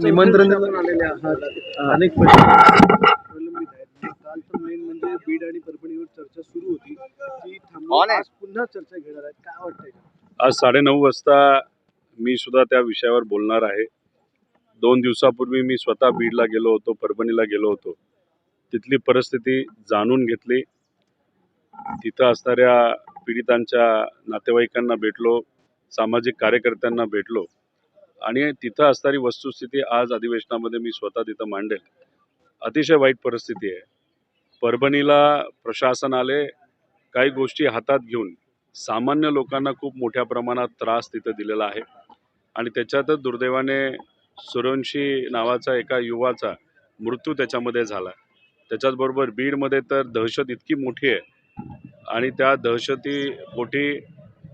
निमंत्रण देऊन आलेले आहात, अनेक प्रश्न प्रलंबित आहेत. काल तर मेन म्हणजे बीड आणि परभणीवर चर्चा सुरू होती, ती थांबून आज पुन्हा चर्चा घेणार आहेत. काय वाटतंय? आज 9:30 वाजता मी सुद्धा त्या विषयावर बोलणार आहे. 2 दिवसापूर्वी मी स्वतः बीडला गेलो होतो, परभणीला गेलो होतो. तिथली परिस्थिती जाणून घेतली. तिथं असणाऱ्या पीडितांच्या नातेवाईकांना भेटलो, सामाजिक कार्यकर्त्यांना भेटलो आणि तिथं असणारी वस्तुस्थिती आज अधिवेशनामध्ये मी स्वतः तिथं मांडेल. अतिशय वाईट परिस्थिती आहे. परभणीला प्रशासन आले, काही गोष्टी हातात घेऊन सामान्य लोकांना खूप मोठ्या प्रमाणात त्रास तिथं दिलेला आहे आणि त्याच्यातच दुर्दैवाने सूर्यवंशी नावाचा एका युवाचा मृत्यू त्याच्यामध्ये झाला. त्याच्याचबरोबर बीडमध्ये तर दहशत इतकी मोठी आहे आणि त्या दहशतीपोटी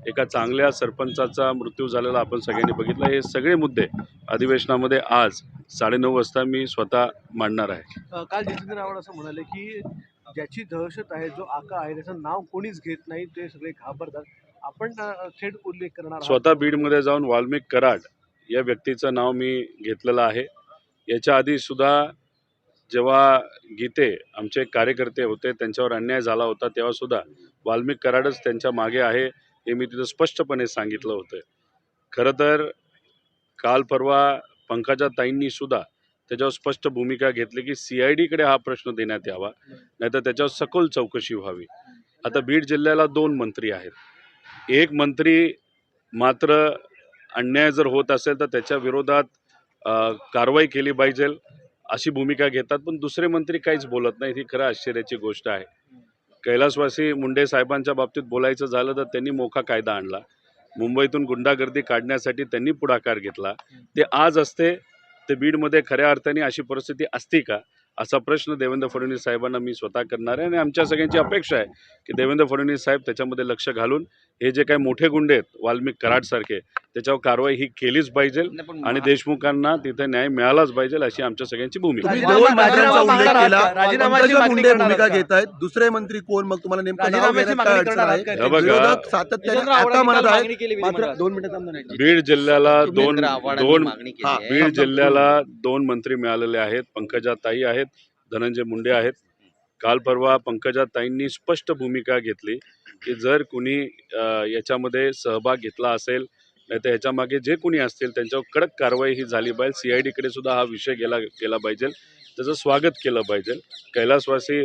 एका चांगल्या सरपंचाचा मृत्यू झालेला आपण सगळ्यांनी बघितला. हे सगळे मुद्दे अधिवेशनामध्ये आज 9:30 वाजता मी स्वतः मांडणार आहे. काल जितेंद्र आव्हाड असं म्हणाले की ज्याची दहशत आहे, जो आका आहे, त्याचं नाव कोणीच घेत नाही, ते सगळे घाबरतात. आपण थेट उल्लेख करणार आहात. स्वतः बीडमध्ये जाऊन वाल्मिक कराड या व्यक्तीचं नाव मी घेतलेलं आहे. याच्या आधी सुद्धा जेव्हा गीते आमचे कार्यकर्ते होते, त्यांच्यावर अन्याय झाला होता, तेव्हा सुद्धा वाल्मिक कराडच त्यांच्या मागे आहे हे मी तिथं स्पष्टपणे सांगितलं होतं. खरं तर काल परवा पंकजा ताईंनी सुद्धा त्याच्यावर स्पष्ट भूमिका घेतली की CIDकडे हा प्रश्न देण्यात यावा, नाहीतर त्याच्यावर सखोल चौकशी व्हावी. आता बीड जिल्ह्याला 2 मंत्री आहेत. एक मंत्री मात्र अन्याय जर होत असेल तर त्याच्या विरोधात कारवाई केली पाहिजे अशी भूमिका घेतात, पण दुसरे मंत्री काहीच बोलत नाहीत. ही खरं आश्चर्याची गोष्ट आहे. कैलासवासी मुंडे साहेबांच्या बाबतीत बोलायचं झालं तर त्यांनी मोठा कायदा आणला. मुंबईतून गुंडागर्दी काढण्यासाठी त्यांनी पुढाकार घेतला. ते आज असते ते बीडमध्ये खऱ्या अर्थाने अशी परिस्थिती असती का, असा प्रश्न देवेंद्र फडणवीस साहेबांना मी स्वतः करणार आहे आणि आमच्या सगळ्यांची अपेक्षा आहे की देवेंद्र फडणवीस साहेब त्याच्यामध्ये लक्ष घालून हे जे काही मोठे गुंडे आहेत वाल्मिक कराडसारखे, त्याच्यावर कारवाई ही केलीच पाहिजे आणि देशमुखांना तिथे न्याय मिळालाच पाहिजे अशी आमच्या सगळ्यांची भूमिका. तुम्ही दोन मंत्र्यांचा उल्लेख केला, पंकजा मुंडे भूमिका घेत आहेत. दुसरे मंत्री कोण, मग तुम्हाला नेमकं नाव राजीनाम्याची घेण्यात मागणी काय अडचण करणार आहे? आहात का? विरोधक सातत्याने आता म्हणत आहेत. मात्र 2 मिनिटं थांबणार. बीड जिल्ह्याला हा, बीड जिल्ह्याला 2 मंत्री मिळालेले आहेत. पंकजा ताई आहेत, धनंजय मुंडे आहेत. काल परवा पंकजा ताईंनी स्पष्ट भूमिका घेतली की जर कुणी याच्यामध्ये सहभाग घेतला असेल, नाही तर ह्याच्या मागे जे कुणी असतील त्यांच्यावर कडक कारवाई ही झाली पाहिजे. CIDकडे सुद्धा हा विषय केला पाहिजे, त्याचं स्वागत केलं पाहिजे. कैलासवासी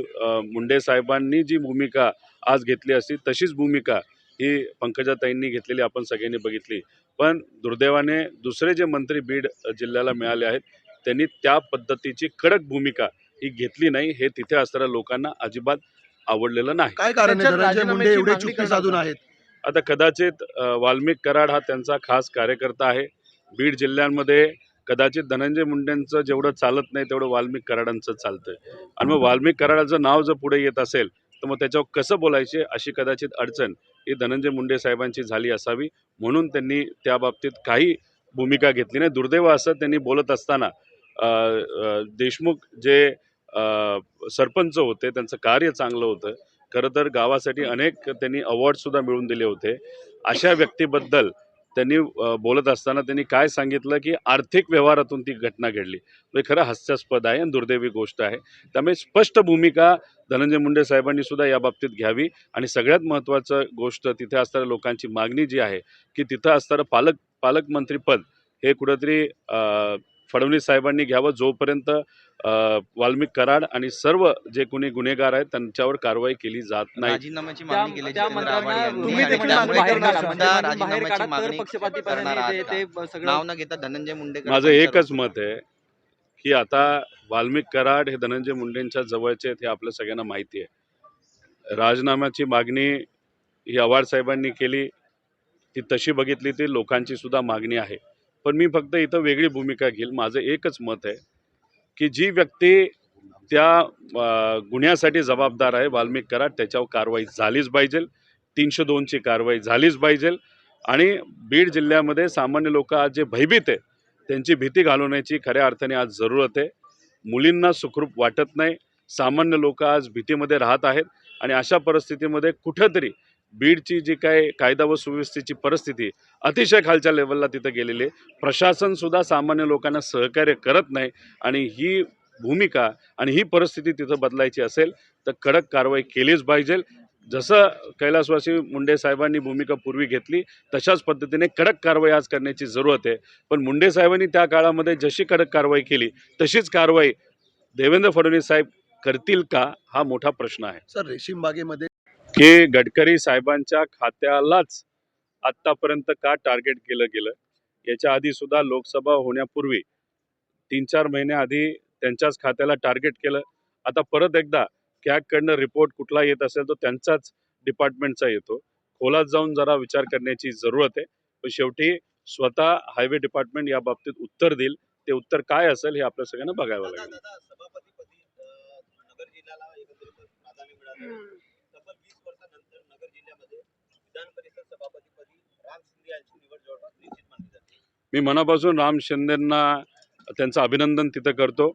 मुंडे साहेबांनी जी भूमिका आज घेतली असती तशीच भूमिका ही पंकजाताईंनी घेतलेली आपण सगळ्यांनी बघितली. पण दुर्दैवाने दुसरे जे मंत्री बीड जिल्ह्याला मिळाले आहेत त्यांनी त्या पद्धतीची कडक भूमिका ही घेतली नाही. हे तिथे असणाऱ्या लोकांना अजिबात आवडलेलं नाही. काय कारण आहे धनंजय मुंडे एवढे चुकी साधून आहेत? आता कदाचित वाल्मिक कराड हा त्यांचा खास कार्यकर्ता आहे. बीड जिल्ह्यांमध्ये कदाचित धनंजय मुंडेंचं जेवढं चालत नाही तेवढं वाल्मिक कराडांचं चालतंय आणि मग वाल्मिक कराडाचं नाव जर पुढे येत असेल तर मग त्याच्यावर कसं बोलायचे अशी कदाचित अडचण ही धनंजय मुंडे साहेबांची झाली असावी, म्हणून त्यांनी त्या बाबतीत काही भूमिका घेतली नाही. दुर्दैव असं त्यांनी बोलत असताना देशमुख जे सरपंच होते त्यांचं कार्य चांगलं होतं. खरं तर गावासाठी अनेक त्यांनी अवॉर्डसुद्धा मिळवून दिले होते. अशा व्यक्तीबद्दल त्यांनी बोलत असताना त्यांनी काय सांगितलं की आर्थिक व्यवहारातून ती घटना घडली. म्हणजे खरं हास्यास्पद आहे आणि दुर्दैवी गोष्ट आहे. त्यामुळे स्पष्ट भूमिका धनंजय मुंडे साहेबांनी सुद्धा या बाबतीत घ्यावी आणि सगळ्यात महत्त्वाचं गोष्ट तिथे असणाऱ्या लोकांची मागणी जी आहे की तिथं असणारं पालकमंत्रीपद हे कुठंतरी फडणवीस साहेबांनी घ्यावं, जोपर्यंत वाल्मिक कराड आणि सर्व जे कोणी गुन्हेगार आहेत त्यांच्यावर कारवाई केली जात नाही. राजीनाम्याची मागणी केली त्या जितेंद्र आव्हाड मंत्र्यांना यांनी तुम्ही आणि देखील त्यामुळे बाहेर तुम्ही काढा. सुद्धा बाहेर राजीनाम्याची काढा, तर मागणी पक्षपातीपणाने करणार आहात ते का? सगळं नाव न घेता धनंजय मुंडे माझं एकच मत आहे की आता वाल्मिक कराड हे धनंजय मुंडेंच्या जवळचे आहेत हे आपल्या सगळ्यांना माहिती आहे. राजीनाम्याची मागणी ही आव्हाड साहेबांनी केली, ती तशी बघितली ती लोकांची सुद्धा मागणी आहे. पण मी फक्त इथं वेगळी भूमिका घेईल. माझं एकच मत आहे की जी व्यक्ती त्या गुन्ह्यासाठी जबाबदार आहे वाल्मिक कराड, त्याच्यावर कारवाई झालीच पाहिजे. 302ची कारवाई झालीच पाहिजे आणि बीड जिल्ह्यामध्ये सामान्य लोक आज जे भयभीत आहे त्यांची भीती घालवण्याची खऱ्या अर्थाने आज जरूरत आहे. मुलींना सुखरूप वाटत नाही, सामान्य लोक आज भीतीमध्ये राहत आहेत आणि अशा परिस्थितीमध्ये कुठंतरी बीडची जी काय कायदा व सुव्यवस्थेची परिस्थिती अतिशय खालच्या लेवलला तिथं गेलेली आहे. प्रशासनसुद्धा सामान्य लोकांना सहकार्य करत नाही आणि ही भूमिका आणि ही परिस्थिती तिथं बदलायची असेल तर कडक कारवाई केलीच पाहिजे. जसं कैलासवासी मुंडे साहेबांनी भूमिका पूर्वी घेतली तशाच पद्धतीने कडक कारवाई आज करण्याची जरूरत आहे. पण मुंडे साहेबांनी त्या काळामध्ये जशी कडक कारवाई केली तशीच कारवाई देवेंद्र फडणवीस साहेब करतील का हा मोठा प्रश्न आहे. सर रेशीम बागेमध्ये की गडकरी साहेबांच्या खात्यालाच आत्तापर्यंत का टार्गेट केलं गेलं, याच्या आधी सुद्धा लोकसभा होण्यापूर्वी 3-4 महिन्याआधी त्यांच्याच खात्याला टार्गेट केलं. आता परत एकदा कॅगकडनं रिपोर्ट कुठला येत असेल तो त्यांचाच डिपार्टमेंटचा येतो. खोलात जाऊन जरा विचार करण्याची जरूरत आहे. पण शेवटी स्वतः हायवे डिपार्टमेंट या बाबतीत उत्तर देईल. ते उत्तर काय असेल हे आपल्या सगळ्यांना बघावं लागेल. मी मनापासून राम शिंदेंना त्यांचं अभिनंदन तिथं करतो.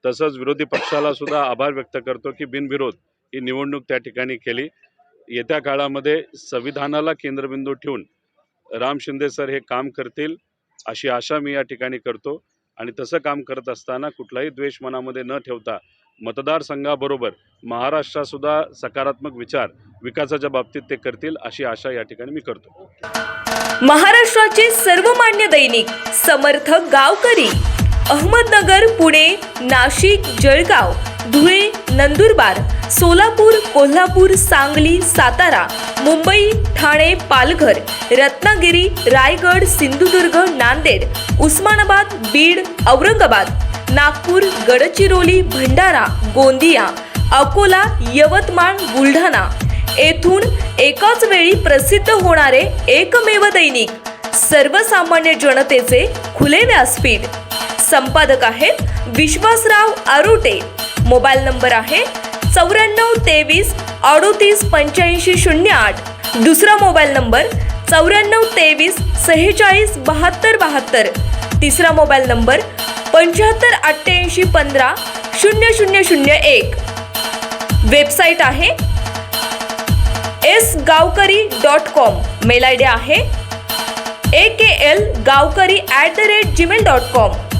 तसंच विरोधी पक्षाला सुद्धा आभार व्यक्त करतो की बिनविरोध ही निवडणूक त्या ठिकाणी केली. येत्या काळामध्ये संविधानाला केंद्रबिंदू ठेवून राम शिंदे सर हे काम करतील अशी आशा मी या ठिकाणी करतो. आणि तसं काम करत असताना कुठलाही द्वेष मनामध्ये न ठेवता मतदारसंघाबरोबर महाराष्ट्रातसुद्धा सकारात्मक विचार विकासाच्या बाबतीत ते करतील अशी आशा या ठिकाणी मी करतो. महाराष्ट्राचे सर्वमान्य दैनिक समर्थ गावकरी अहमदनगर, पुणे, नाशिक, जळगाव, धुळे, नंदुरबार, सोलापूर, कोल्हापूर, सांगली, सातारा, मुंबई, ठाणे, पालघर, रत्नागिरी, रायगड, सिंधुदुर्ग, नांदेड, उस्मानाबाद, बीड, औरंगाबाद, नागपूर, गडचिरोली, भंडारा, गोंदिया, अकोला, यवतमाळ, बुलढाणा येथून एकाच वेळी प्रसिद्ध होणारे एकमेव दैनिक सर्वसामान्य जनतेचे खुले व्यासपीठ. संपादक आहेत विश्वासराव आरोटे. मोबाईल नंबर आहे 9423 38 85 08. दुसरा मोबाईल नंबर 9423 46 72 72. तिसरा मोबाईल नंबर 75 88 15 0001. वेबसाईट आहे sgavkari.com. मेल आय डी आहे akl gavkari@gmail.com.